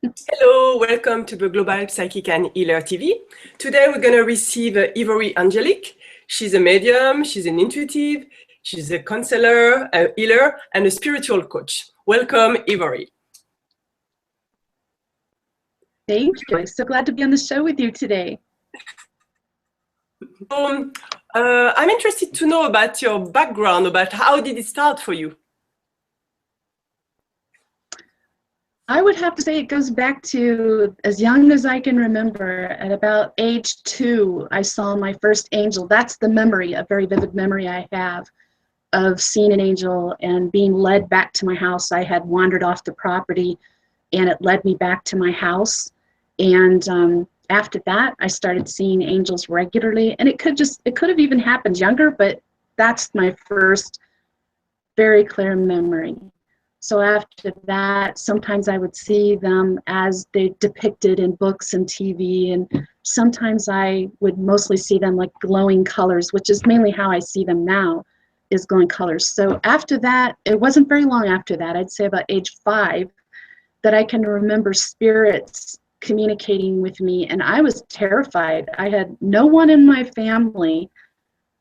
Hello, welcome to the Global Psychic and Healer TV. Today we're going to receive Ivory Angelic. She's a medium, she's an intuitive, she's a counselor, a healer, and a spiritual coach. Welcome, Ivory. Thank you. I'm so glad to be on the show with you today. I'm interested to know about your background, about how did it start for you? I would have to say it goes back to as young as I can remember. At about age 2, I saw my first angel. That's the memory, a very vivid memory I have of seeing an angel and being led back to my house. I had wandered off the property and it led me back to my house. And after that, I started seeing angels regularly. And it could have even happened younger, but that's my first very clear memory. So after that, sometimes I would see them as they depicted in books and TV, and sometimes I would mostly see them like glowing colors, which is mainly how I see them now, is glowing colors. So after that, it wasn't very long after that, I'd say about age 5, that I can remember spirits communicating with me, and I was terrified. I had no one in my family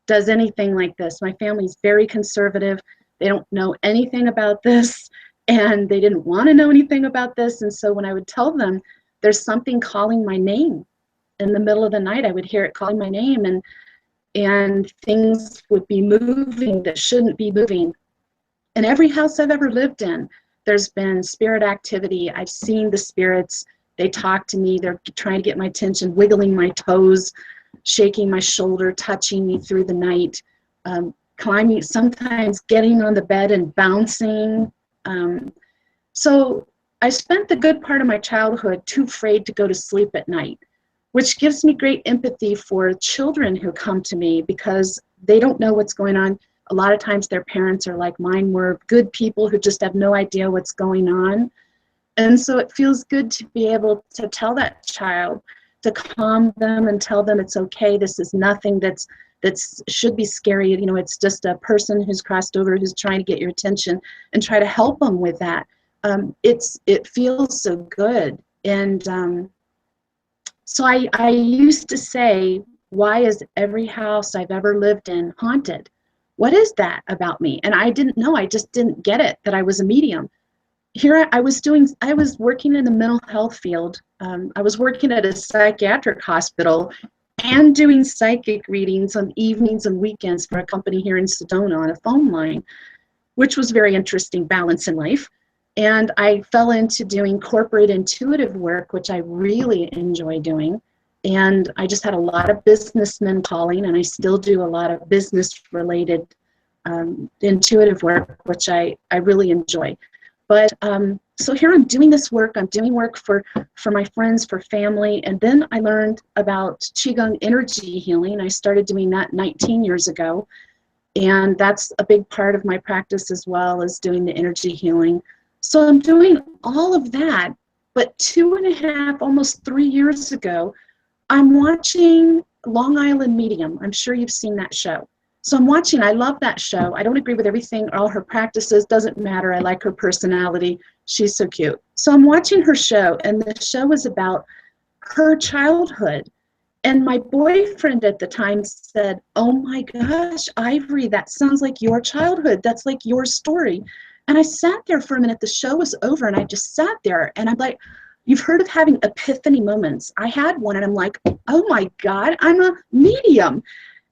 does anything like this. My family's very conservative. They don't know anything about this, and they didn't want to know anything about this. And so when I would tell them there's something calling my name in the middle of the night, I would hear it calling my name, and things would be moving that shouldn't be moving. In every house I've ever lived in, there's been spirit activity. I've seen the spirits. They talk to me. They're trying to get my attention, wiggling my toes, shaking my shoulder, touching me through the night, climbing, sometimes getting on the bed and bouncing. So I spent the good part of my childhood too afraid to go to sleep at night, which gives me great empathy for children who come to me because they don't know what's going on. A lot of times their parents are like mine were, good people who just have no idea what's going on. And so it feels good to be able to tell that child, to calm them and tell them it's okay. This is nothing that's should be scary. You know, it's just a person who's crossed over, who's trying to get your attention, and try to help them with that. It feels so good. And so I used to say, why is every house I've ever lived in haunted? What is that about me? And I didn't know. I just didn't get it that I was a medium. Here I was working in the mental health field. I was working at a psychiatric hospital and doing psychic readings on evenings and weekends for a company here in Sedona on a phone line, which was very interesting balance in life. And I fell into doing corporate intuitive work, which I really enjoy doing. And I just had a lot of businessmen calling, and I still do a lot of business-related intuitive work, which I really enjoy. But so here I'm doing this work. I'm doing work for my friends, for family. And then I learned about Qigong energy healing. I started doing that 19 years ago. And that's a big part of my practice as well, as doing the energy healing. So I'm doing all of that. But 2.5, almost 3 years ago, I'm watching Long Island Medium. I'm sure you've seen that show. So I'm watching, I love that show. I don't agree with everything, all her practices, doesn't matter. I like her personality. She's so cute. So I'm watching her show, and the show is about her childhood. And my boyfriend at the time said, oh my gosh, Ivory, that sounds like your childhood. That's like your story. And I sat there for a minute. The show was over, and I just sat there, and I'm like, you've heard of having epiphany moments. I had one, and I'm like, oh my God, I'm a medium.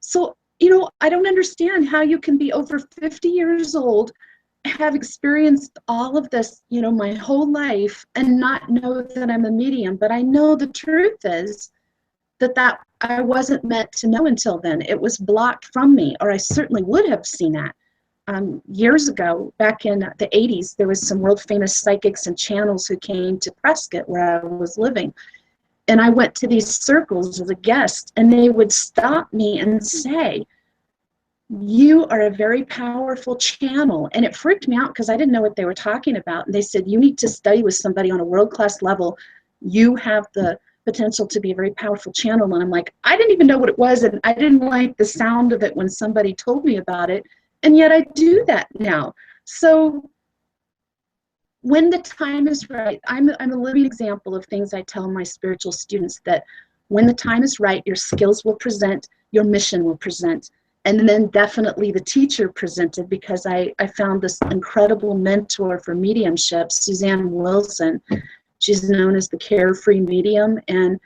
So you know, I don't understand how you can be over 50 years old, have experienced all of this, you know, my whole life, and not know that I'm a medium. But I know the truth is that I wasn't meant to know until then. It was blocked from me, or I certainly would have seen that. Years ago, back in the 80s, there was some world famous psychics and channels who came to Prescott, where I was living. And I went to these circles as a guest, and they would stop me and say, you are a very powerful channel. And it freaked me out because I didn't know what they were talking about. And they said, you need to study with somebody on a world-class level. You have the potential to be a very powerful channel. And I'm like, I didn't even know what it was, and I didn't like the sound of it when somebody told me about it. And yet I do that now. So when the time is right, I'm a living example of things I tell my spiritual students, that when the time is right, your skills will present, your mission will present. And then definitely the teacher presented, because I found this incredible mentor for mediumship, Suzanne Wilson. She's known as the Carefree Medium, and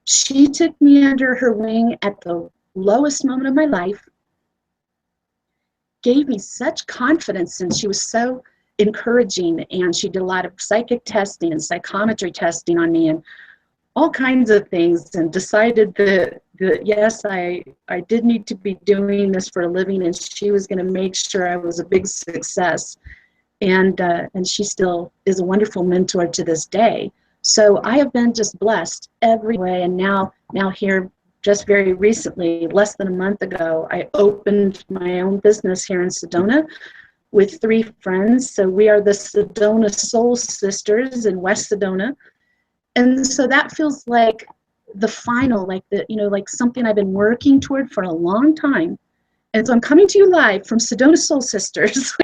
she took me under her wing at the lowest moment of my life, gave me such confidence, and she was so encouraging, and she did a lot of psychic testing and psychometry testing on me and all kinds of things, and decided that yes, I did need to be doing this for a living, and she was going to make sure I was a big success. And she still is a wonderful mentor to this day. So I have been just blessed every way. And now here, just very recently, less than a month ago, I opened my own business here in Sedona with 3 friends. So we are the Sedona Soul Sisters in West Sedona. And so that feels like the final, like like something I've been working toward for a long time. And so I'm coming to you live from Sedona Soul Sisters.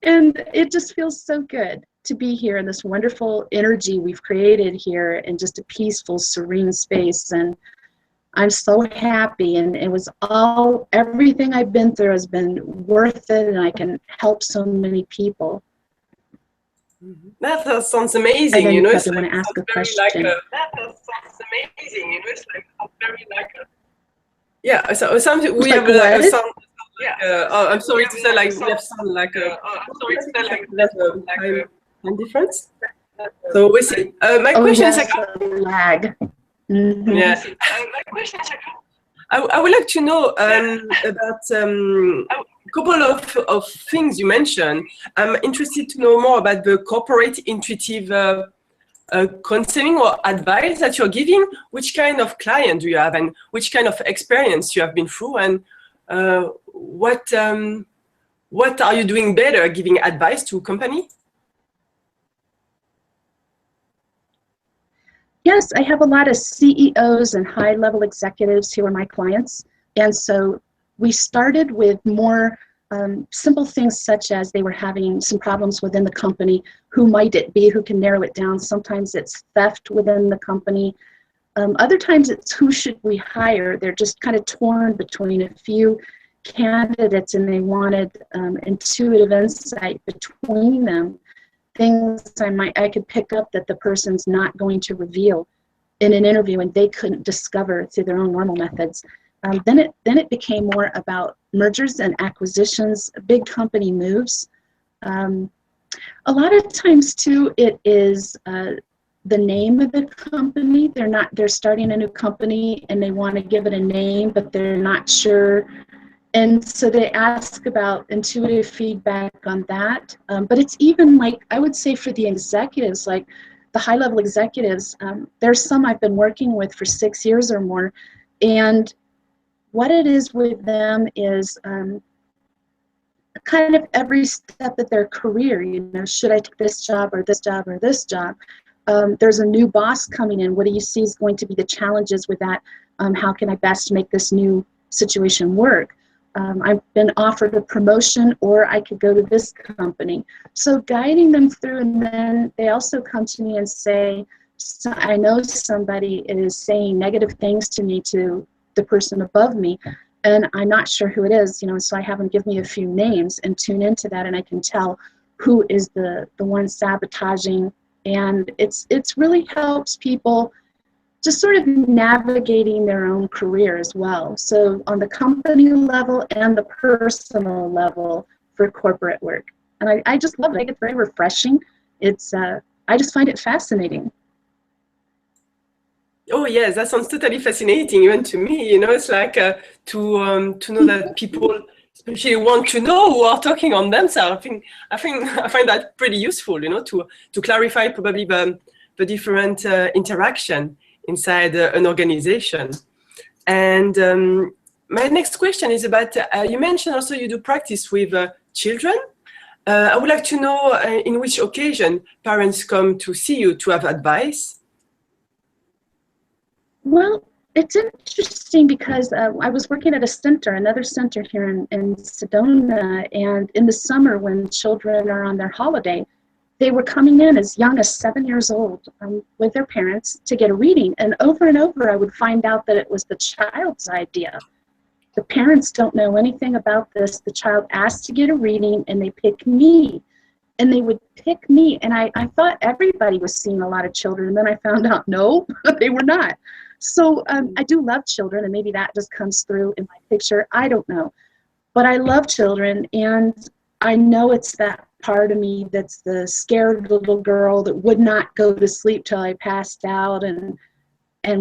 And it just feels so good to be here in this wonderful energy we've created here in just a peaceful, serene space. And I'm so happy. And it was everything I've been through has been worth it, and I can help so many people. That sounds amazing. You It's want to ask a question. That sounds amazing. It's like very like a, yeah. So something we have a sound. Yeah. I'm sorry to say, like we have sound like a. I'm sorry to say, like there's a time difference. So we see. My question is like lag. Mm-hmm. Yeah. My question is like, I would like to know about a couple of things you mentioned. I'm interested to know more about the corporate intuitive counseling or advice that you're giving. Which kind of client do you have, and which kind of experience you have been through, and what are you doing better giving advice to a company? Yes, I have a lot of CEOs and high-level executives who are my clients. And so we started with more simple things, such as they were having some problems within the company. Who might it be? Who can narrow it down? Sometimes it's theft within the company. Other times it's who should we hire? They're just kind of torn between a few candidates, and they wanted intuitive insight between them. Things I could pick up that the person's not going to reveal in an interview, and they couldn't discover through their own normal methods. Then it became more about mergers and acquisitions, big company moves. A lot of times too, it is the name of the company. They're starting a new company and they want to give it a name, but they're not sure. And so they ask about intuitive feedback on that. But it's even like, I would say for the executives, like the high-level executives, there's some I've been working with for 6 years or more. And what it is with them is kind of every step of their career, should I take this job or this job or this job? There's a new boss coming in. What do you see is going to be the challenges with that? How can I best make this new situation work? I've been offered a promotion, or I could go to this company. So guiding them through, and then they also come to me and say, so I know somebody is saying negative things to me, to the person above me, and I'm not sure who it is, so I have them give me a few names and tune into that, and I can tell who is the one sabotaging. And it's really helps people just sort of navigating their own career as well. So on the company level and the personal level for corporate work. And I just love it. It's very refreshing. I just find it fascinating. Oh yes, that sounds totally fascinating, even to me. It's like to know that people especially want to know who are talking on themselves. I find that pretty useful, to clarify probably the different interaction inside an organization. And my next question is about, you mentioned also you do practice with children. I would like to know in which occasion parents come to see you to have advice. Well, it's interesting because I was working at another center here in Sedona, and in the summer when children are on their holiday, they were coming in as young as 7 years old with their parents to get a reading. And over, I would find out that it was the child's idea. The parents don't know anything about this. The child asked to get a reading, and they pick me. And they would pick me. And I thought everybody was seeing a lot of children. And then I found out, no, they were not. So I do love children, and maybe that just comes through in my picture. I don't know. But I love children, and I know it's that part of me that's the scared little girl that would not go to sleep till I passed out and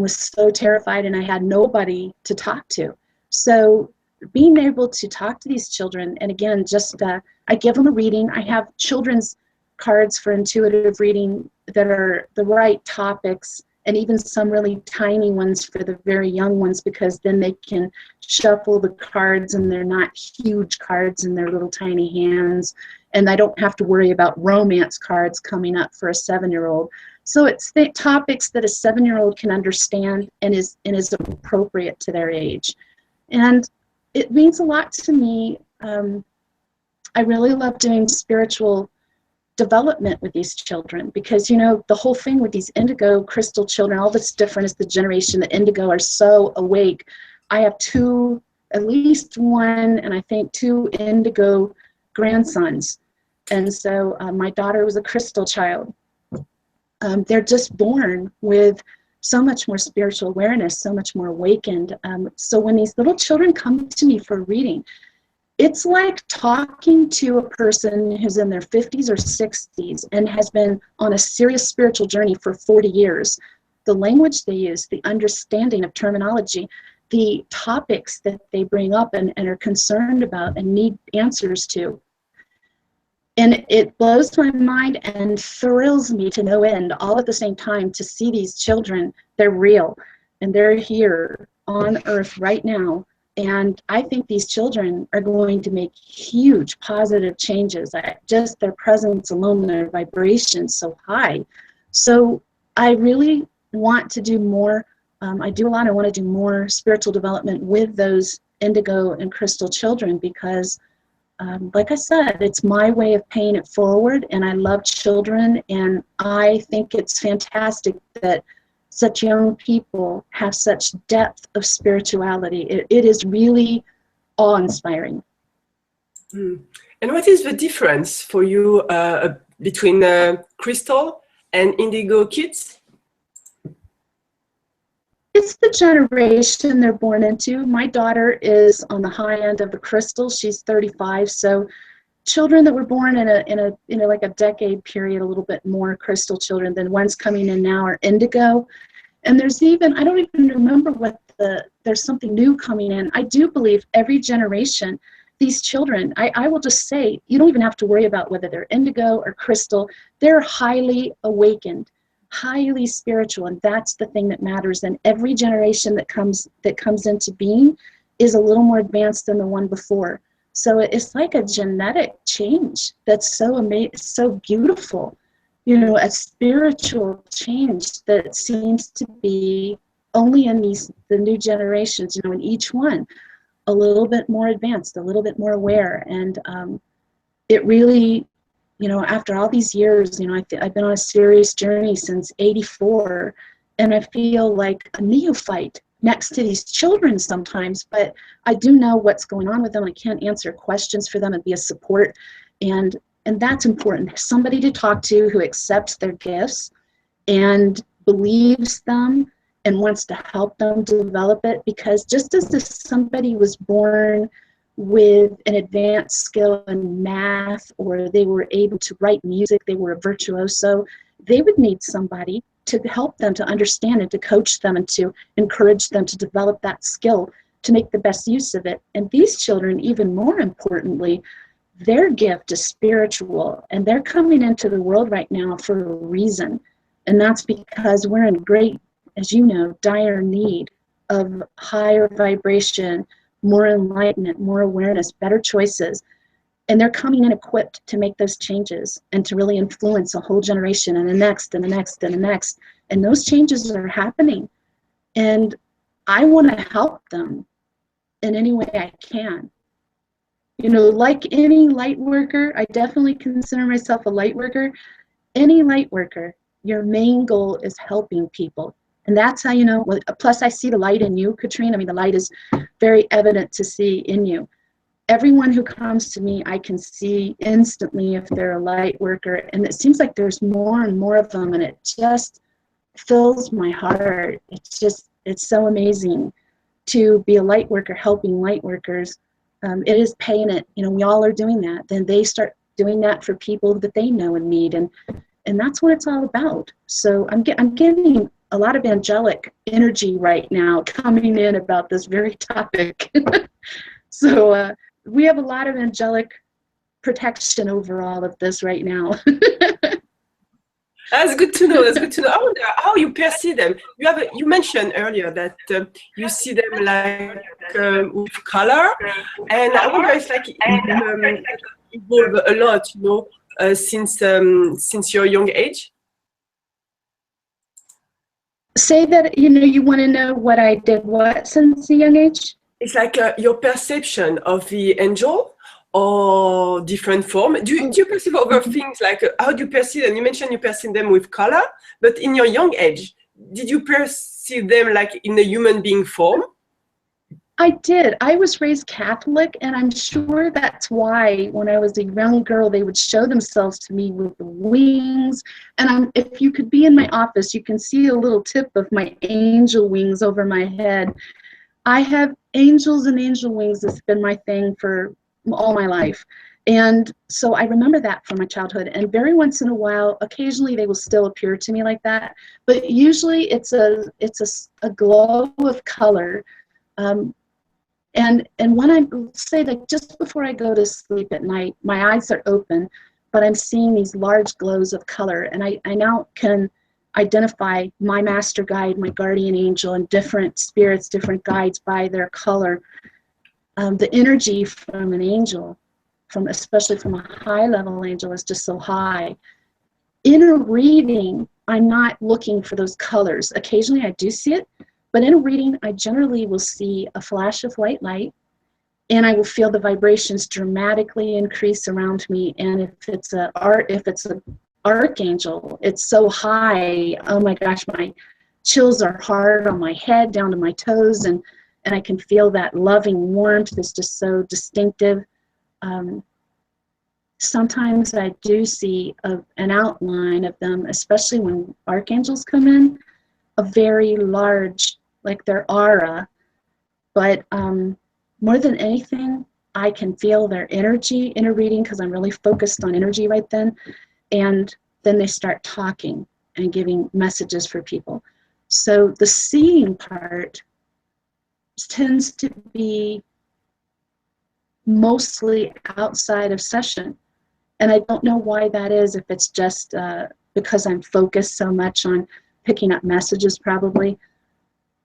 was so terrified, and I had nobody to talk to. So being able to talk to these children, and again, just I give them a reading. I have children's cards for intuitive reading that are the right topics, and even some really tiny ones for the very young ones, because then they can shuffle the cards and they're not huge cards in their little tiny hands. And I don't have to worry about romance cards coming up for a 7-year-old. So it's the topics that a 7-year-old can understand and is appropriate to their age. And it means a lot to me. I really love doing spiritual development with these children, because the whole thing with these indigo crystal children, all that's different is the generation. The indigo are so awake. I have at least one, and I think 2 indigo grandsons. And so my daughter was a crystal child. They're just born with so much more spiritual awareness, so much more awakened. So when these little children come to me for reading, it's like talking to a person who's in their 50s or 60s and has been on a serious spiritual journey for 40 years. The language they use, the understanding of terminology, the topics that they bring up and are concerned about and need answers to. And it blows my mind and thrills me to no end, all at the same time, to see these children. They're real, and they're here on Earth right now. And I think these children are going to make huge positive changes. Just their presence alone, their vibration so high. So I really want to do more. I want to do more spiritual development with those indigo and crystal children, because like I said, it's my way of paying it forward, and I love children, and I think it's fantastic that such young people have such depth of spirituality. It is really awe-inspiring. And what is the difference for you between crystal and indigo kids? It's the generation they're born into. My daughter is on the high end of the crystal. She's 35, so children that were born in a like a decade period, a little bit more crystal children than ones coming in now are indigo. And there's even, I don't even remember there's something new coming in. I do believe every generation, these children, I will just say, you don't even have to worry about whether they're indigo or crystal. They're highly awakened, highly spiritual, and that's the thing that matters. And every generation that comes into being is a little more advanced than the one before. So it's like a genetic change that's so amazing, so beautiful. A spiritual change that seems to be only in the new generations, in each one, a little bit more advanced, a little bit more aware. And it really, after all these years, I've been on a serious journey since '84, and I feel like a neophyte next to these children sometimes, but I do know what's going on with them. I can't answer questions for them and be a support. And that's important. Somebody to talk to who accepts their gifts and believes them and wants to help them develop it. Because just as if somebody was born with an advanced skill in math, or they were able to write music, they were a virtuoso, they would need somebody to help them to understand and to coach them and to encourage them to develop that skill to make the best use of it. And these children, even more importantly, their gift is spiritual, and they're coming into the world right now for a reason. And that's because we're in great, as you know, dire need of higher vibration, more enlightenment, more awareness, better choices. And they're coming in equipped to make those changes and to really influence a whole generation and the next and the next and the next. And those changes are happening. And I want to help them in any way I can. Like any light worker, I definitely consider myself a light worker. any light worker, your main goal is helping people. And that's how you know, plus I see the light in you, Katrine. I mean, the light is very evident to see in you. Everyone who comes to me, I can see instantly if they're a light worker. And it seems like there's more and more of them, and it just fills my heart. It's so amazing to be a light worker helping light workers. It is paying it. You know, we all are doing that. Then they start doing that for people that they know and need. And that's what it's all about. So I'm getting a lot of angelic energy right now coming in about this very topic. So we have a lot of angelic protection over all of this right now. That's good to know. That's good to know. I wonder how you perceive them. You mentioned earlier that you see them like with color, and I wonder if like evolve a lot, you know, since your young age. Say that, you know, you want to know what I did what since a young age? It's like your perception of the angel or different form. Do you perceive other things, like how do you perceive them? You mentioned you perceive them with color, but in your young age, did you perceive them like in a human being form? I did. I was raised Catholic, and I'm sure that's why when I was a young girl, they would show themselves to me with wings. And if you could be in my office, you can see a little tip of my angel wings over my head. I have angels and angel wings. That's been my thing for all my life. And so I remember that from my childhood. And very once in a while, occasionally they will still appear to me like that. But usually it's a glow of color. And when I say that just before I go to sleep at night, my eyes are open, but I'm seeing these large glows of color. And I now can identify my master guide, my guardian angel, and different spirits, different guides by their color. The energy from an angel, especially from a high level angel, is just so high. In a reading, I'm not looking for those colors. Occasionally I do see it, but in a reading, I generally will see a flash of white light, and I will feel the vibrations dramatically increase around me. And if it's an archangel, it's so high, oh my gosh, my chills are hard on my head down to my toes, and I can feel that loving warmth that's just so distinctive. Sometimes I do see an outline of them, especially when archangels come in, a very large, like their aura, but more than anything, I can feel their energy in a reading because I'm really focused on energy right then, and then they start talking and giving messages for people. So the seeing part tends to be mostly outside of session, and I don't know why that is, if it's just because I'm focused so much on picking up messages, probably.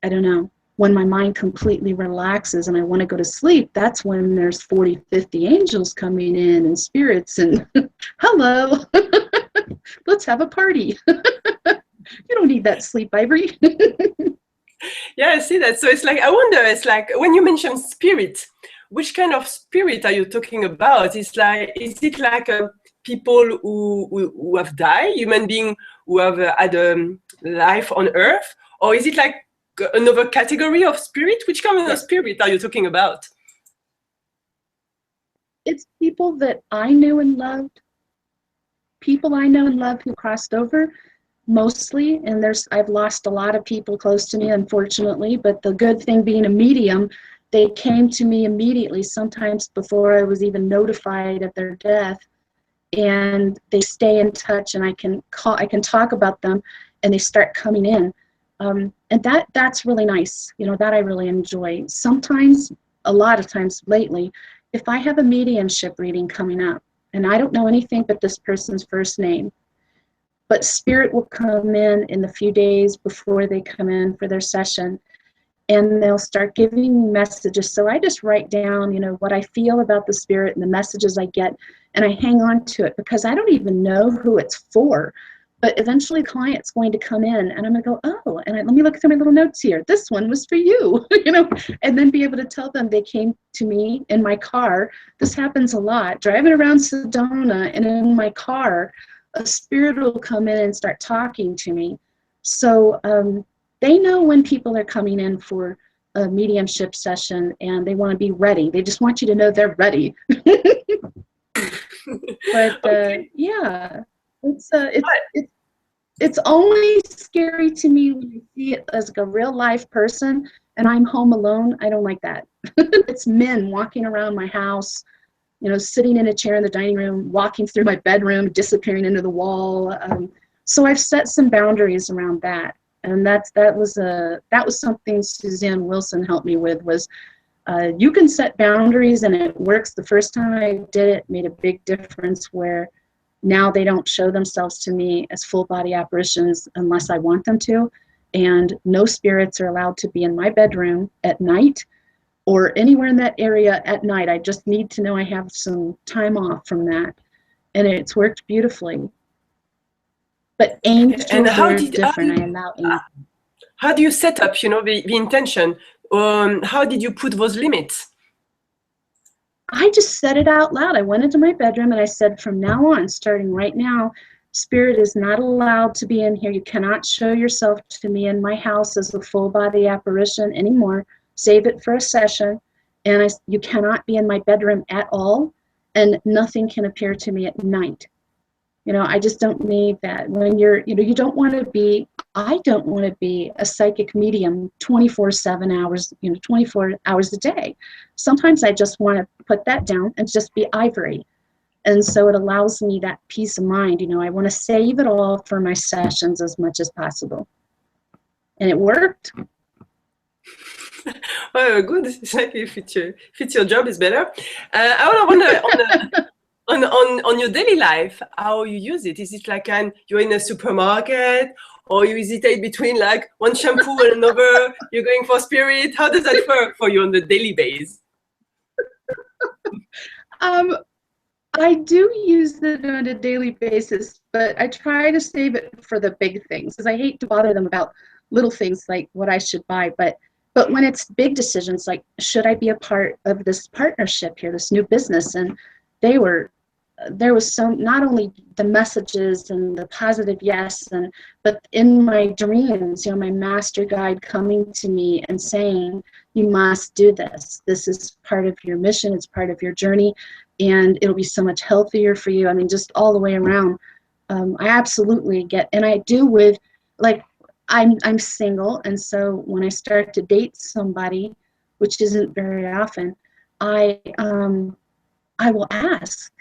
I don't know. When my mind completely relaxes and I want to go to sleep, that's when there's 40, 50 angels coming in and spirits and hello, let's have a party. You don't need that sleep, Ivory. Yeah, I see that. So it's like, I wonder, it's like when you mention spirit, which kind of spirit are you talking about? Is it like people who have died, human beings who have had a life on Earth? Or is it like another category of spirit? Which kind of spirit are you talking about? It's people that I knew and loved. People I know and love who crossed over, mostly. And I've lost a lot of people close to me, unfortunately. But the good thing being a medium, they came to me immediately, sometimes before I was even notified of their death. And they stay in touch, and I can talk about them, and they start coming in. And that's really nice. You know, that I really enjoy. Sometimes, a lot of times lately, if I have a mediumship reading coming up, and I don't know anything but this person's first name, but spirit will come in the few days before they come in for their session, and they'll start giving me messages. So I just write down, you know, what I feel about the spirit and the messages I get, and I hang on to it because I don't even know who it's for. But eventually the client's going to come in, and I'm going to go, oh, and let me look through my little notes here. This one was for you, you know, and then be able to tell them they came to me in my car. This happens a lot. Driving around Sedona, and in my car, a spirit will come in and start talking to me. So they know when people are coming in for a mediumship session and they want to be ready. They just want you to know they're ready. But Okay. yeah, it's only scary to me when you see it as like a real life person and I'm home alone. I don't like that. It's men walking around my house, you know, sitting in a chair in the dining room, walking through my bedroom, disappearing into the wall. So I've set some boundaries around that, and that was something Suzanne Wilson helped me with. Was you can set boundaries and it works. The first time I did it, made a big difference where now they don't show themselves to me as full body apparitions unless I want them to, and no spirits are allowed to be in my bedroom at night or anywhere in that area at night. I just need to know I have some time off from that. And it's worked beautifully. But And angels are different. I allow angels. How do you set up, you know, the intention? How did you put those limits? I just said it out loud. I went into my bedroom and I said, from now on, starting right now, spirit is not allowed to be in here. You cannot show yourself to me in my house as a full body apparition anymore. Save it for a session. And you cannot be in my bedroom at all. And nothing can appear to me at night. You know, I just don't need that. When you're, you know, you don't want to be, I don't want to be a psychic medium 24/7 hours, you know, 24 hours a day. Sometimes I just want to put that down and just be Ivory. And so it allows me that peace of mind. You know, I want to save it all for my sessions as much as possible. And it worked. Oh, good. It's like if it's your job, is better. I wonder on your daily life, how you use it. Is it like you're in a supermarket, or you hesitate between like one shampoo and another? You're going for spirit. How does that work for you on the daily basis? I do use it on a daily basis, but I try to save it for the big things because I hate to bother them about little things like what I should buy. But when it's big decisions like, should I be a part of this partnership here, this new business? And there was so, not only the messages and the positive yes, but in my dreams, you know, my master guide coming to me and saying, you must do this. This is part of your mission. It's part of your journey. And it'll be so much healthier for you. I mean, just all the way around. I absolutely get, and I do with, like, I'm single, and so when I start to date somebody, which isn't very often, I will ask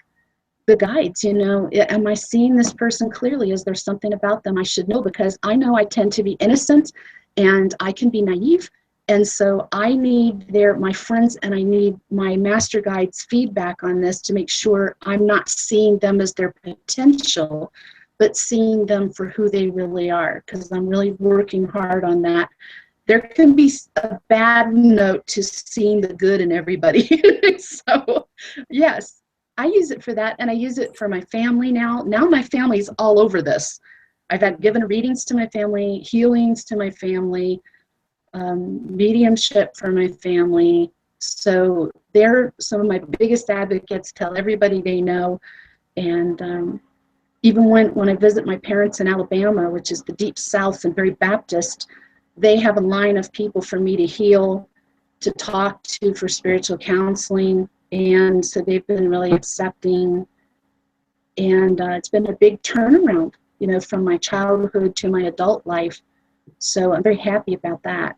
the guides, you know, am I seeing this person clearly? Is there something about them I should know? Because I know I tend to be innocent and I can be naive. And so I need my friends, and I need my master guides' feedback on this to make sure I'm not seeing them as their potential, but seeing them for who they really are, because I'm really working hard on that. There can be a bad note to seeing the good in everybody. So, yes, I use it for that, and I use it for my family now. Now my family's all over this. I've had given readings to my family, healings to my family, mediumship for my family. So they're some of my biggest advocates, tell everybody they know. And even when I visit my parents in Alabama, which is the deep South and very Baptist, they have a line of people for me to heal, to talk to for spiritual counseling. And so they've been really accepting. And it's been a big turnaround, you know, from my childhood to my adult life. So I'm very happy about that.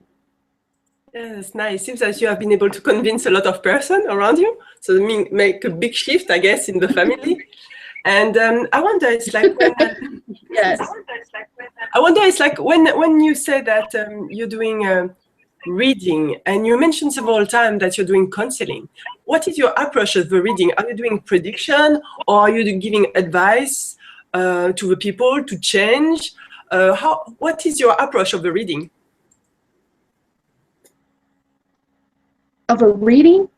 Yeah, that's nice. It seems that you have been able to convince a lot of person around you. So make a big shift, I guess, in the family. And I wonder, it's like when Yes. I wonder, it's like when you say that you're doing reading, and you mentioned several times that you're doing counseling. What is your approach of the reading? Are you doing prediction, or are you giving advice to the people to change? What is your approach of the reading? Of a reading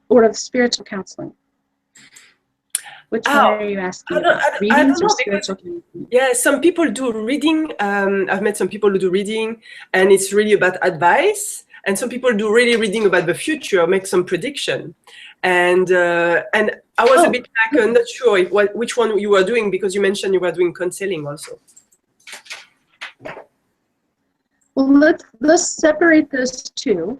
or of spiritual counseling? Which one are you asking about? Readings or spiritual counseling? Yeah, some people do reading. I've met some people who do reading, and it's really about advice. and some people do really reading about the future, make some prediction. And I was a bit like not sure which one you were doing, because you mentioned you were doing counseling also. Well, let's separate those two.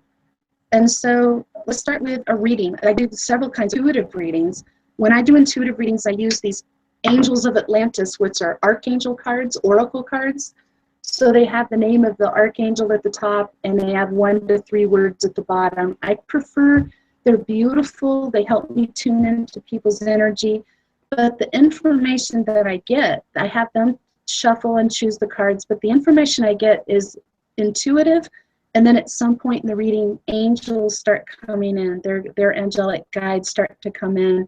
And so let's start with a reading. I do several kinds of intuitive readings. When I do intuitive readings, I use these Angels of Atlantis, which are archangel cards, oracle cards. So they have the name of the archangel at the top, and they have 1 to 3 words at the bottom. I prefer, they're beautiful. They help me tune into people's energy. But the information that I get, I have them shuffle and choose the cards, but the information I get is intuitive. And then at some point in the reading, angels start coming in. Their angelic guides start to come in.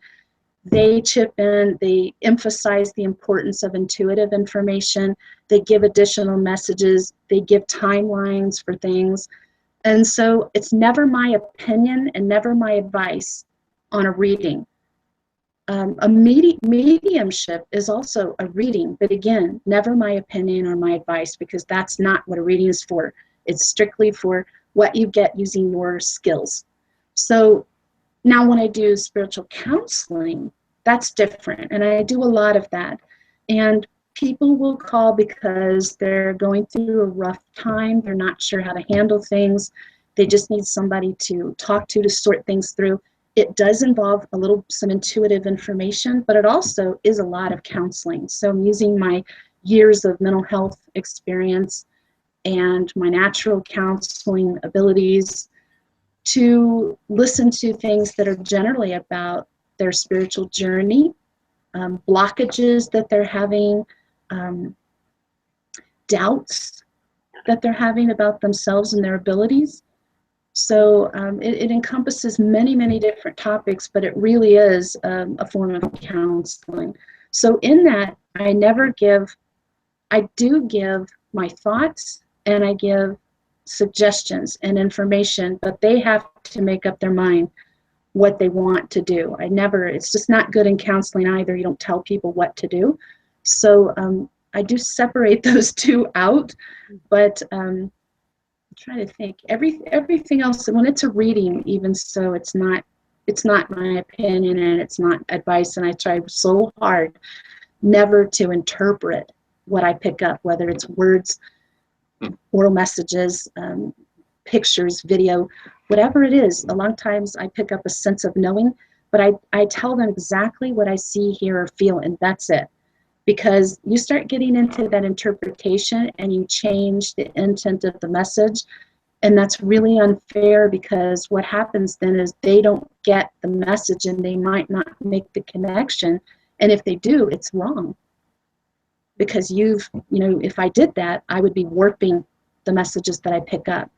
They chip in. They emphasize the importance of intuitive information. They give additional messages. They give timelines for things. And so it's never my opinion and never my advice on a reading. A mediumship is also a reading, but again, never my opinion or my advice, because that's not what a reading is for. It's strictly for what you get using your skills. So now when I do spiritual counseling, that's different. And I do a lot of that. And people will call because they're going through a rough time. They're not sure how to handle things. They just need somebody to talk to sort things through. It does involve some intuitive information, but it also is a lot of counseling. So I'm using my years of mental health experience and my natural counseling abilities to listen to things that are generally about their spiritual journey, blockages that they're having, doubts that they're having about themselves and their abilities. So it encompasses many, many different topics, but it really is a form of counseling. So in that, I do give my thoughts, and I give suggestions and information, but they have to make up their mind what they want to do. It's just not good in counseling either. You don't tell people what to do. So I do separate those two out, but I'm trying to think. Everything else, when it's a reading, even so, it's not my opinion and it's not advice, and I try so hard never to interpret what I pick up, whether it's words, oral messages, pictures, video, whatever it is. A lot of times I pick up a sense of knowing, but I tell them exactly what I see, hear, or feel, and that's it. Because you start getting into that interpretation and you change the intent of the message, and that's really unfair, because what happens then is they don't get the message and they might not make the connection, and if they do, it's wrong. Because if I did that, I would be warping the messages that I pick up,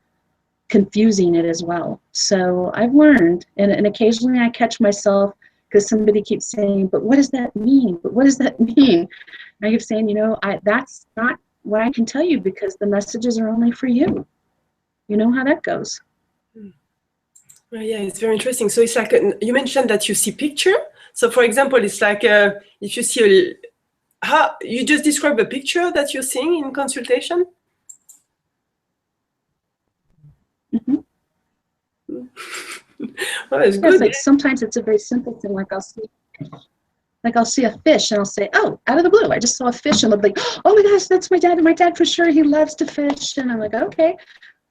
confusing it as well. So I've learned, and occasionally I catch myself, because somebody keeps saying, but what does that mean? But what does that mean? And I keep saying, that's not what I can tell you, because the messages are only for you. You know how that goes. Well, yeah, it's very interesting. So it's like, you mentioned that you see picture. So for example, it's like if you see how you just describe a picture that you're seeing in consultation? Mm-hmm. Well, it's good. Like sometimes it's a very simple thing, like I'll see a fish and I'll say, oh, out of the blue, I just saw a fish, and they'll be like, oh my gosh, that's my dad. And my dad for sure, he loves to fish. And I'm like, okay.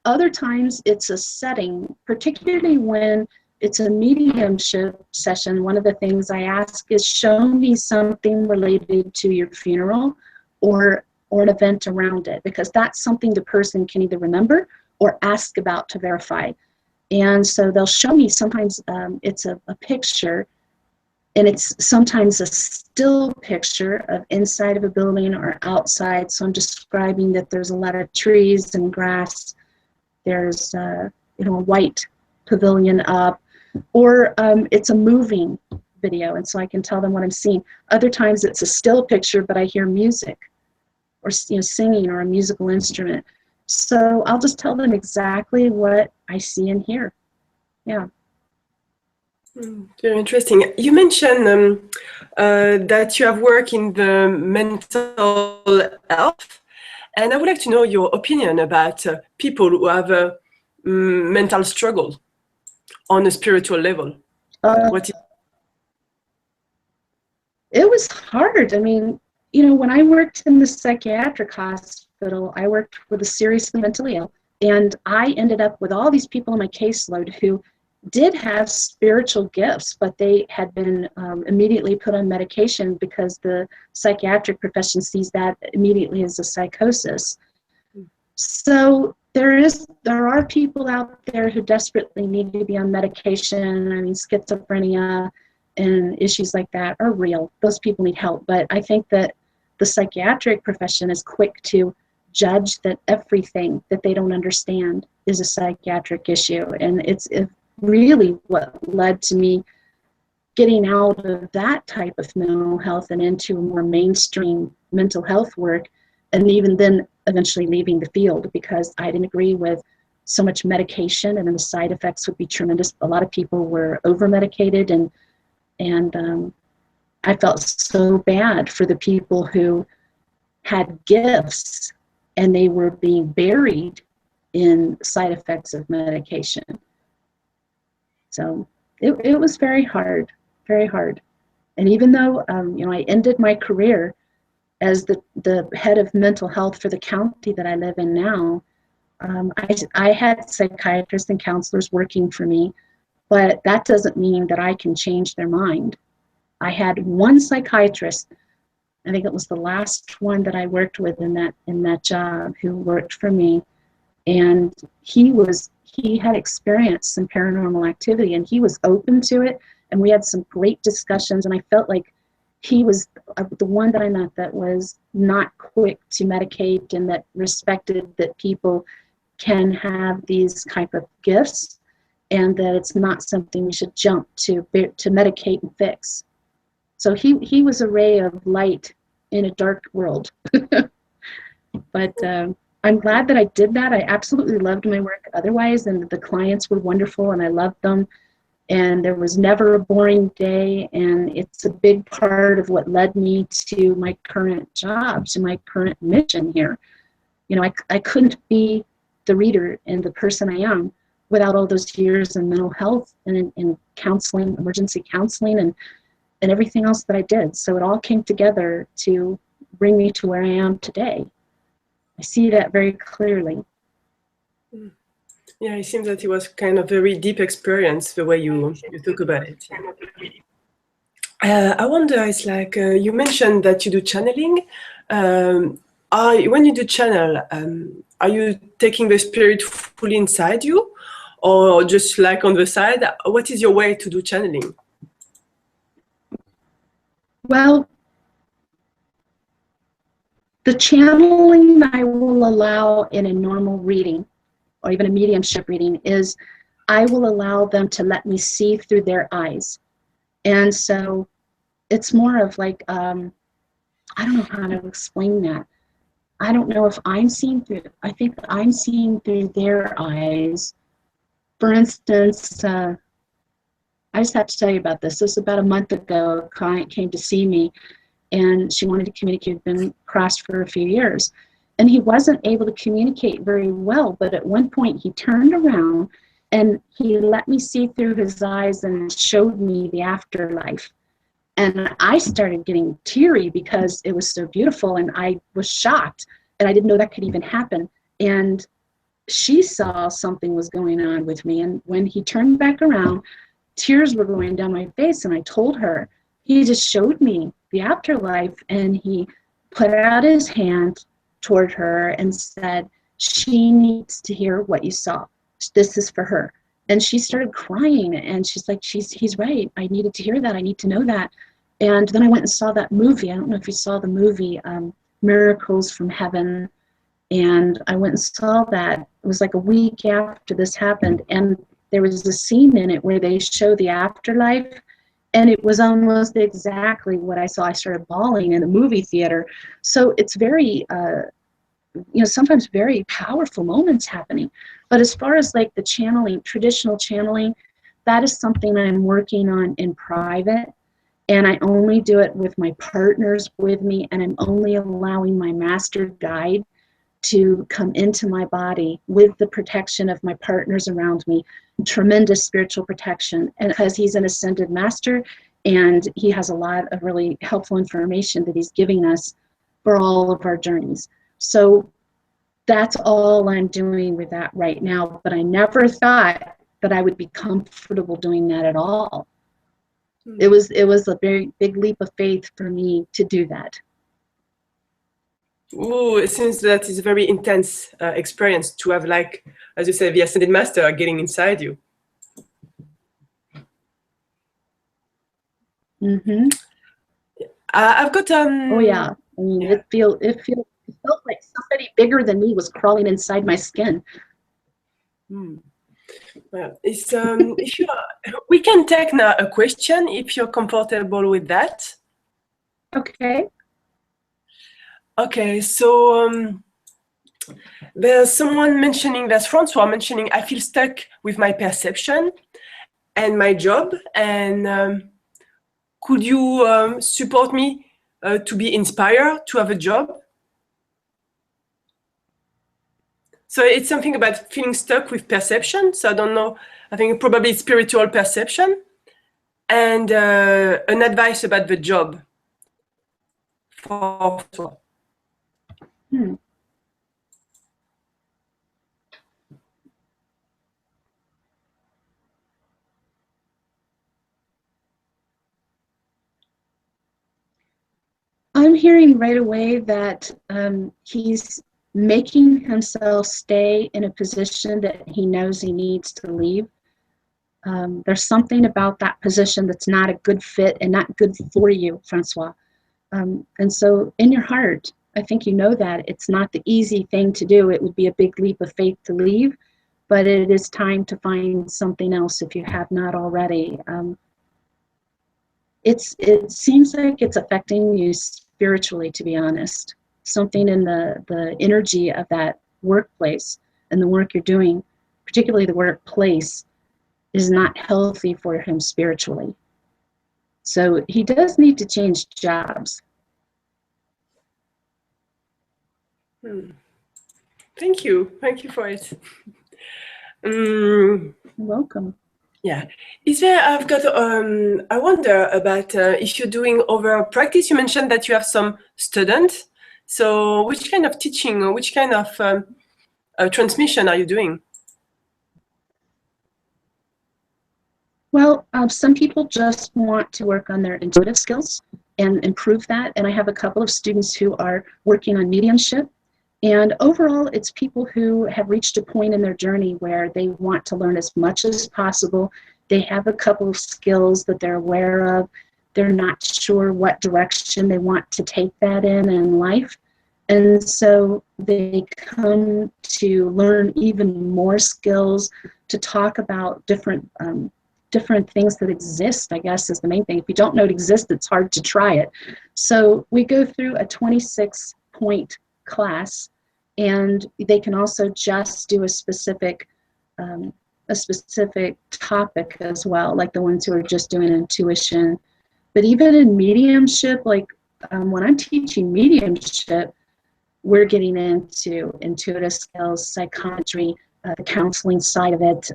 Other times it's a setting, particularly when it's a mediumship session. One of the things I ask is, show me something related to your funeral or an event around it, because that's something the person can either remember or ask about to verify. And so they'll show me, sometimes it's a picture, and it's sometimes a still picture of inside of a building or outside. So I'm describing that there's a lot of trees and grass. There's a white pavilion up, or it's a moving video, and so I can tell them what I'm seeing. Other times it's a still picture, but I hear music or singing or a musical instrument. So I'll just tell them exactly what I see and hear. Yeah. Very interesting. You mentioned that you have worked in the mental health, and I would like to know your opinion about people who have mental struggle on a spiritual level? It was hard. I mean, you know, when I worked in the psychiatric hospital, I worked with a seriously mentally ill, and I ended up with all these people on my caseload who did have spiritual gifts, but they had been immediately put on medication because the psychiatric profession sees that immediately as a psychosis. So there are people out there who desperately need to be on medication. I mean, schizophrenia and issues like that are real. Those people need help. But I think that the psychiatric profession is quick to judge that everything that they don't understand is a psychiatric issue. And it's really what led to me getting out of that type of mental health and into more mainstream mental health work, and even then eventually leaving the field because I didn't agree with so much medication and then the side effects would be tremendous. A lot of people were over-medicated, and I felt so bad for the people who had gifts and they were being buried in side effects of medication. So it was very hard, very hard. And even though, you know, I ended my career as the head of mental health for the county that I live in now, I had psychiatrists and counselors working for me, but that doesn't mean that I can change their mind. I had one psychiatrist, I think it was the last one that I worked with in that job, who worked for me, and he had experienced some paranormal activity and he was open to it, and we had some great discussions, and I felt like he was the one that I met that was not quick to medicate and that respected that people can have these type of gifts and that it's not something we should jump to medicate and fix. So he was a ray of light in a dark world. But I'm glad that I did that. I absolutely loved my work otherwise, and the clients were wonderful and I loved them. And there was never a boring day, and it's a big part of what led me to my current job, to my current mission here. You know, I couldn't be the reader and the person I am without all those years in mental health and in counseling, emergency counseling, and everything else that I did. So it all came together to bring me to where I am today. I see that very clearly. Yeah, it seems that it was kind of very deep experience, the way you talk about it. I wonder, it's like you mentioned that you do channeling. When you do channel, are you taking the spirit fully inside you, or just like on the side? What is your way to do channeling? Well, the channeling I will allow in a normal reading, or even a mediumship reading, is I will allow them to let me see through their eyes. And so it's more of like, I don't know how to explain that. I don't know if I'm seeing through, I think I'm seeing through their eyes. For instance, I just have to tell you about this. This was about a month ago. A client came to see me and she wanted to communicate. We'd been crossed for a few years. And he wasn't able to communicate very well, but at one point he turned around and he let me see through his eyes and showed me the afterlife. And I started getting teary because it was so beautiful, and I was shocked, and I didn't know that could even happen. And she saw something was going on with me, and when he turned back around, tears were going down my face, and I told her, he just showed me the afterlife, and he put out his hand toward her and said, she needs to hear what you saw. This is for her. And she started crying, and she's like, he's right. I needed to hear that. I need to know that. And then I went and saw that movie. I don't know if you saw the movie, Miracles from Heaven. And I went and saw that. It was like a week after this happened. And there was a scene in it where they show the afterlife. And it was almost exactly what I saw. I started bawling in the movie theater. So it's very, sometimes very powerful moments happening. But as far as like the channeling, traditional channeling, that is something I'm working on in private. And I only do it with my partners with me, and I'm only allowing my master guide to come into my body with the protection of my partners around me, tremendous spiritual protection. And because he's an ascended master and he has a lot of really helpful information that he's giving us for all of our journeys. So that's all I'm doing with that right now. But I never thought that I would be comfortable doing that at all. It was a very big leap of faith for me to do that. Oh, it seems that it's a very intense experience to have, like, as you said, the Ascended Master getting inside you. Mm-hmm. I've got Oh yeah, I mean, yeah. it felt like somebody bigger than me was crawling inside my skin. Well, it's if you we can take now a question if you're comfortable with that. Okay. Okay, so there's someone mentioning, there's Francois mentioning, I feel stuck with my perception and my job, and could you support me to be inspired to have a job? So it's something about feeling stuck with perception. So I don't know, I think probably spiritual perception, and an advice about the job for Francois. I'm hearing right away that he's making himself stay in a position that he knows he needs to leave. There's something about that position that's not a good fit and not good for you, Francois. And so in your heart, I think you know that it's not the easy thing to do. It would be a big leap of faith to leave, but it is time to find something else if you have not already. It seems like it's affecting you spiritually, to be honest. Something in the energy of that workplace and the work you're doing, particularly the workplace, is not healthy for him spiritually. So he does need to change jobs. Thank you for it. You're welcome. Yeah, is there? I've got. I wonder about if you're doing over practice. You mentioned that you have some students. So, which kind of teaching or which kind of transmission are you doing? Well, some people just want to work on their intuitive skills and improve that. And I have a couple of students who are working on mediumship. And overall, it's people who have reached a point in their journey where they want to learn as much as possible. They have a couple of skills that they're aware of. They're not sure what direction they want to take that in life. And so they come to learn even more skills, to talk about different things that exist, I guess, is the main thing. If you don't know it exists, it's hard to try it. So we go through a 26-point class, and they can also just do a specific topic as well, like the ones who are just doing intuition. But even in mediumship, like when I'm teaching mediumship, we're getting into intuitive skills, psychometry, the counseling side of it,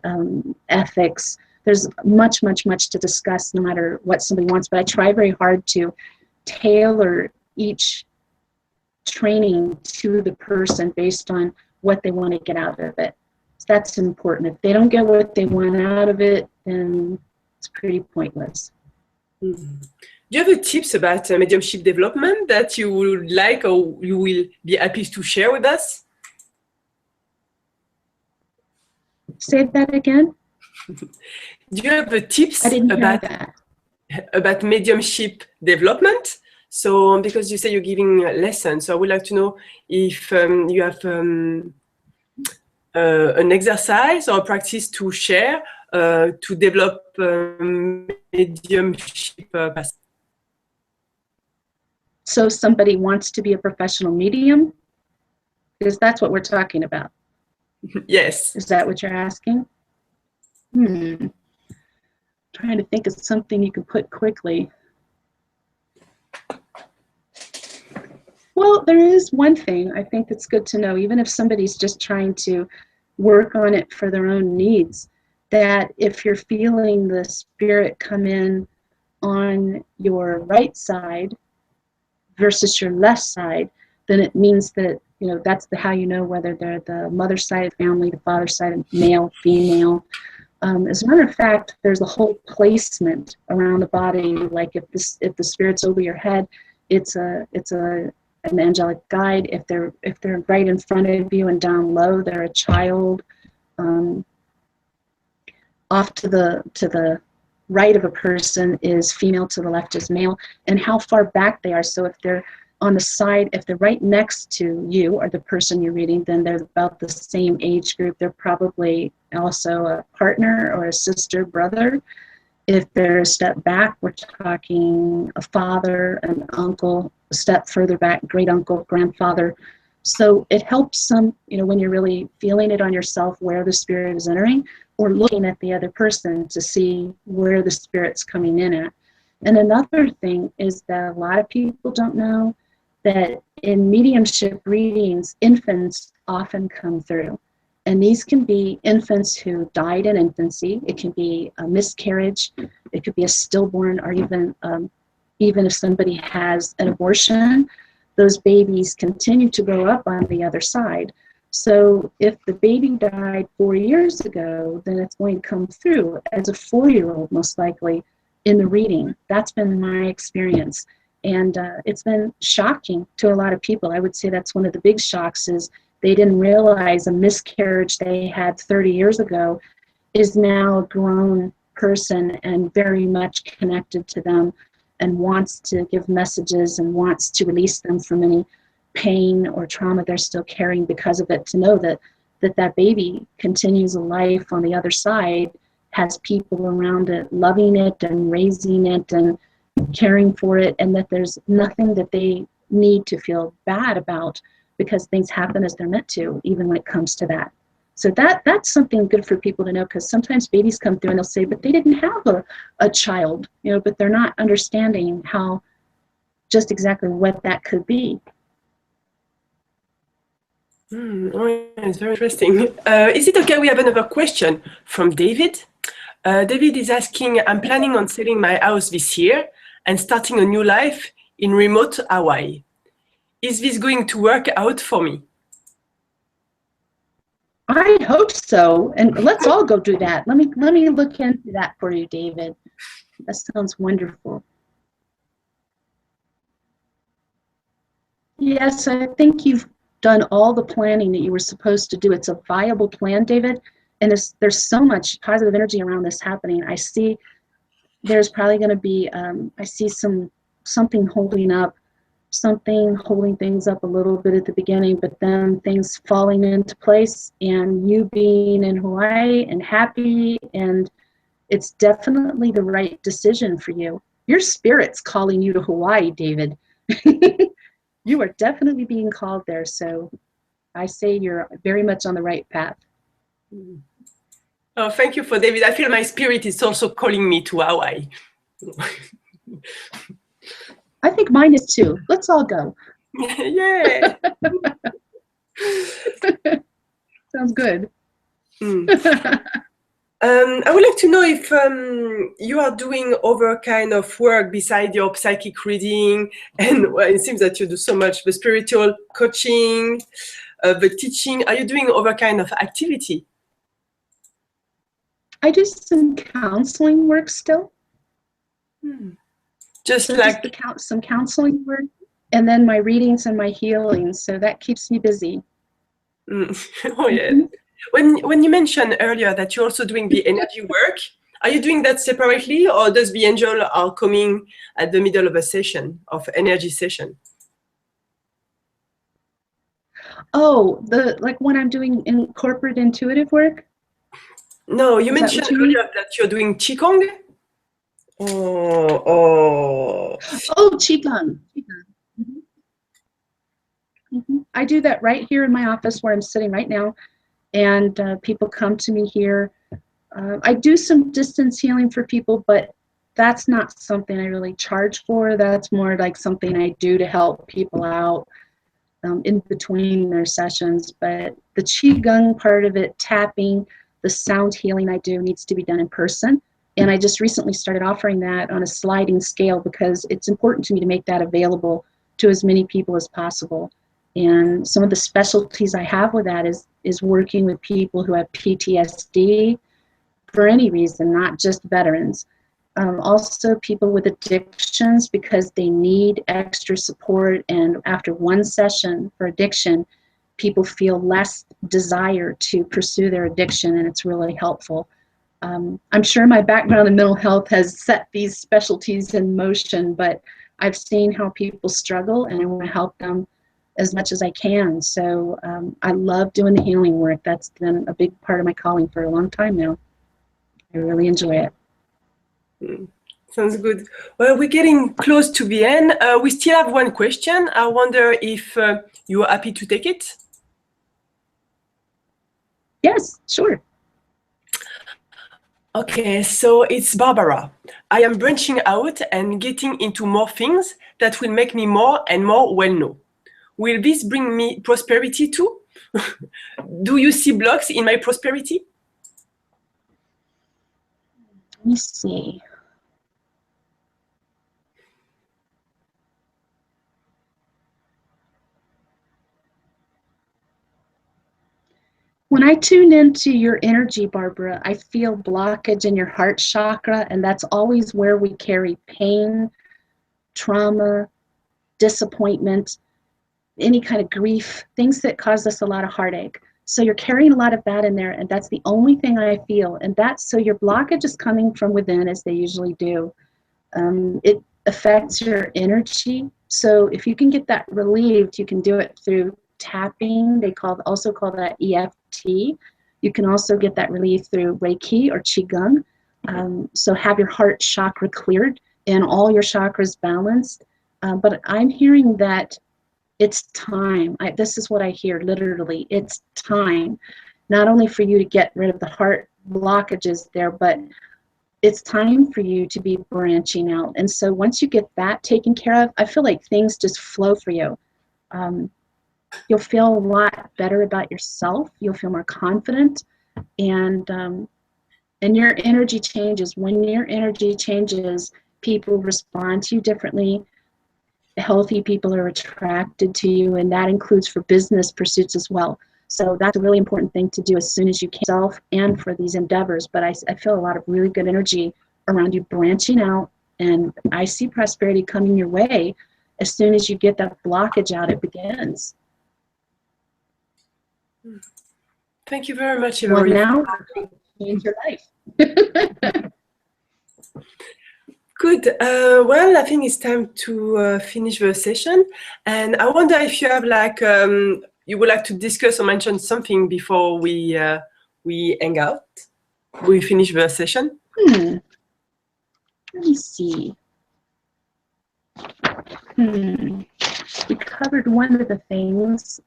ethics. There's much to discuss no matter what somebody wants, but I try very hard to tailor each training to the person based on what they want to get out of it. So that's important. If they don't get what they want out of it, then it's pretty pointless. Mm-hmm. Do you have tips about mediumship development that you would like or you will be happy to share with us? Say that again? Do you have tips about mediumship development? So, because you say you're giving lessons, so I would like to know if you have an exercise or a practice to share to develop mediumship. So somebody wants to be a professional medium? Because that's what we're talking about. Yes. Is that what you're asking? Trying to think of something you can put quickly. Well, there is one thing I think that's good to know, even if somebody's just trying to work on it for their own needs, that if you're feeling the spirit come in on your right side versus your left side, then it means that, you know, that's how you know whether they're the mother side of the family, the father side of male, female. As a matter of fact, there's a whole placement around the body. Like if the spirit's over your head, it's an angelic guide. If they're right in front of you and down low, they're a child. Off to the right of a person is female, to the left is male, and how far back they are. So if they're on the side, if they're right next to you or the person you're reading, then they're about the same age group. They're probably also a partner or a sister, brother. If they're a step back, we're talking a father, an uncle, a step further back, great uncle, grandfather. So it helps some, you know, when you're really feeling it on yourself where the spirit is entering, or looking at the other person to see where the spirit's coming in at. And another thing is that a lot of people don't know that in mediumship readings, infants often come through. And these can be infants who died in infancy. It can be a miscarriage. It could be a stillborn, or even if somebody has an abortion, those babies continue to grow up on the other side. So if the baby died 4 years ago, then it's going to come through as a 4-year-old, most likely, in the reading. That's been my experience. And it's been shocking to a lot of people. I would say that's one of the big shocks, is they didn't realize a miscarriage they had 30 years ago is now a grown person and very much connected to them, and wants to give messages and wants to release them from any pain or trauma they're still carrying because of it, to know that baby continues a life on the other side, has people around it loving it and raising it and caring for it, and that there's nothing that they need to feel bad about, because things happen as they're meant to, even when it comes to that. So that's something good for people to know, because sometimes babies come through and they'll say, but they didn't have a child, you know, but they're not understanding how, just exactly what that could be. Oh, yeah, it's very interesting. Is it okay? We have another question from David. David is asking, I'm planning on selling my house this year and starting a new life in remote Hawaii. Is this going to work out for me? I hope so, and let's all go do that. Let me look into that for you, David. That sounds wonderful. Yes, I think you've done all the planning that you were supposed to do. It's a viable plan, David, and there's so much positive energy around this happening. I see there's probably going to be, I see something holding things up a little bit at the beginning, but then things falling into place, and you being in Hawaii and happy, and it's definitely the right decision for you. Your spirit's calling you to Hawaii, David. You are definitely being called there, so I say you're very much on the right path. Oh, thank you for David. I feel my spirit is also calling me to Hawaii. I think mine is too. Let's all go. Yeah. Sounds good. I would like to know if you are doing other kind of work beside your psychic reading, and well, it seems that you do so much, the spiritual coaching, the teaching. Are you doing other kind of activity? I do some counseling work still. Just so like just some counseling work, and then my readings and my healings. So that keeps me busy. Oh yeah. When you mentioned earlier that you're also doing the energy work, are you doing that separately, or does the angel are coming at the middle of a session, of energy session? Oh, like when I'm doing in corporate intuitive work? No, you mentioned earlier that you're doing Qigong. Oh, Qigong. I do that right here in my office where I'm sitting right now, and people come to me here. I do some distance healing for people, but that's not something I really charge for. That's more like something I do to help people out. in between their sessions. But the Qigong part of it, tapping, the sound healing I do needs to be done in person. And I just recently started offering that on a sliding scale because it's important to me to make that available to as many people as possible. And some of the specialties I have with that is working with people who have PTSD for any reason, not just veterans. Also people with addictions because they need extra support, and after one session for addiction, people feel less desire to pursue their addiction, and it's really helpful. I'm sure my background in mental health has set these specialties in motion, but I've seen how people struggle, and I want to help them as much as I can. So I love doing the healing work. That's been a big part of my calling for a long time now. I really enjoy it. Sounds good. Well, we're getting close to the end. We still have one question. I wonder if you are happy to take it? Yes, sure. Okay, so it's Barbara. I am branching out and getting into more things that will make me more and more well-known. Will this bring me prosperity too? Do you see blocks in my prosperity? Let me see. When I tune into your energy, Barbara, I feel blockage in your heart chakra, and that's always where we carry pain, trauma, disappointment, any kind of grief, things that cause us a lot of heartache. So you're carrying a lot of that in there, and that's the only thing I feel. And that's, so your blockage is coming from within, as they usually do. It affects your energy. So if you can get that relieved, you can do it through tapping. They also call that EFT. You can also get that relief through Reiki or Qigong. So have your heart chakra cleared and all your chakras balanced. But I'm hearing that it's time. This is what I hear literally. It's time, not only for you to get rid of the heart blockages there, but it's time for you to be branching out. And so once you get that taken care of, I feel like things just flow for you. You'll feel a lot better about yourself. You'll feel more confident, and your energy changes. When your energy changes, people respond to you differently. Healthy people are attracted to you, and that includes for business pursuits as well. So that's a really important thing to do as soon as you can, self and for these endeavors. But I feel a lot of really good energy around you branching out, and I see prosperity coming your way. As soon as you get that blockage out, it begins. Thank you very much, Ivory. Well, now, change your life. Good. Well, I think it's time to finish the session. And I wonder if you have you would like to discuss or mention something before we hang out. We finish the session. Let me see. We covered one of the things.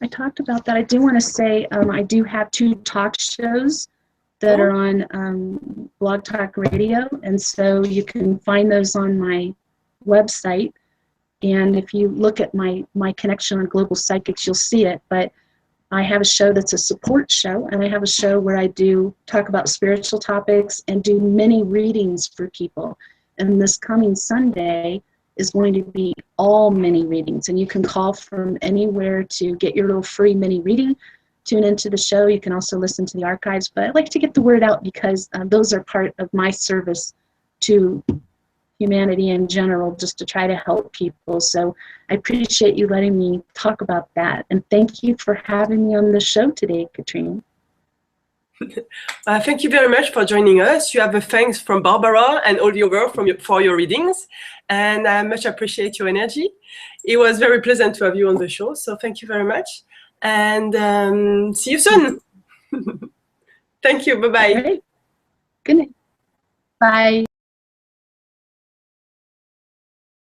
I talked about that. I do want to say I do have 2 talk shows that are on Blog Talk Radio, and so you can find those on my website. And if you look at my connection on Global Psychics, you'll see it. But I have a show that's a support show, and I have a show where I do talk about spiritual topics and do mini readings for people. And this coming Sunday is going to be all mini readings, and you can call from anywhere to get your little free mini reading. Tune into the show. You can also listen to the archives, but I like to get the word out because those are part of my service to humanity in general, just to try to help people. So I appreciate you letting me talk about that, and thank you for having me on the show today, Katrine. Thank you very much for joining us. You have a thanks from Barbara and all the other for your readings, and I much appreciate your energy. It was very pleasant to have you on the show, so thank you very much, and see you soon. Thank you. Bye-bye. Right. Good night. Bye.